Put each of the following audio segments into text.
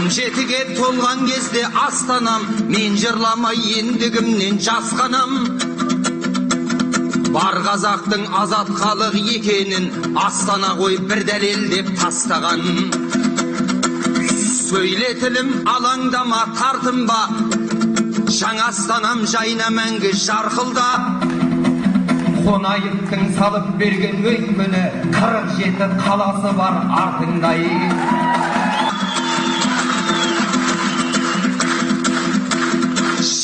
17-ге толған кезде астанам, мен жырламай ендігімнен жасқанам. Бар қазақтың азатқалық екенін Астана ғой бір дәлелдеп тастаған. Сөйлетілім алаңдама, тартынба, жаңа Астанам жайна мәңгі жарқылда. Қонайықтың салып берген өйткені 47 қаласы бар артыңдай.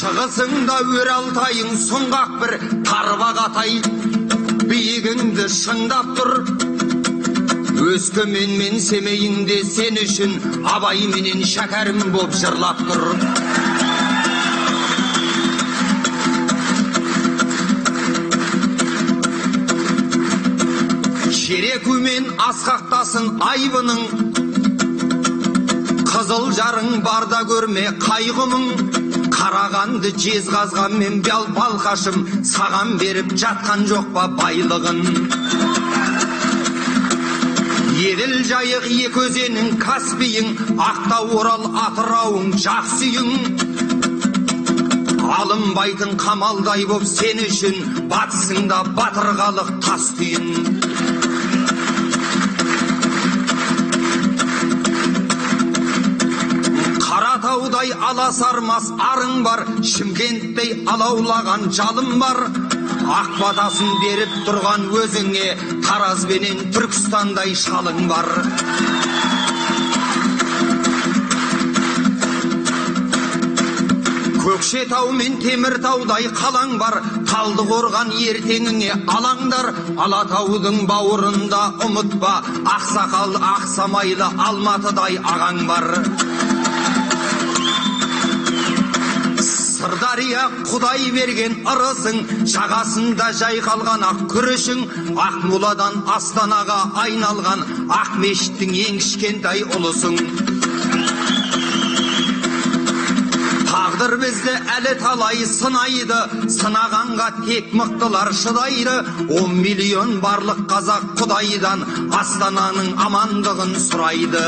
Шығысыңда өр Алтайың сұңғақ бір тарбағатай, биігіңді шыңдап тұр. Өскемен мен Семейіңде сен үшін Абай менен Шәкәрім боп жырлап тұр. Керекумен асқақтасын айбының, қызыл жарың барда көрме қайғымың. Қарағанды жезқазған мен балқашым, саған беріп жатқан жоқ па байлығын. Еділ жайық екі өзенің Каспийің, Ақтау Орал Атырауың Жақсүйің. Алынбайтын қамалдай боп сен үшін, батысыңда батырғалық тас түйін. Қаратаудай аласармас арың бар, Шымкенттей алаулаған жалым бар. Ақ батасын беріп тұрған өзіңе, Тараз бенен Түркістандай шалың бар. Көкшетау мен Теміртаудай қалаң бар, Талдықорған ертеңіңе алаңдар. Алатаудың бауырында ұмытпа, Ақсақал Ақсамайлы Алматыдай ағаң бар. Сырдария Құдай берген ырысың, жағасында жайқалған ақ күрішің. Ақмоладан Астанаға айналған ақ мешіттің ең кішкентай ұлысың. Тағдыр бізді әлі талай сынайды, сынағанға тек мықтылар шыдайды. 10 миллион барлық қазақ Құдайдан Астананың амандығын сұрайды.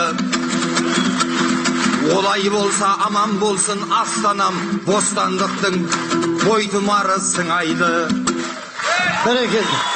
Олай болса аман болсын Астанам, бостандықтың бойтұмары сыңайды. Бәрекелді.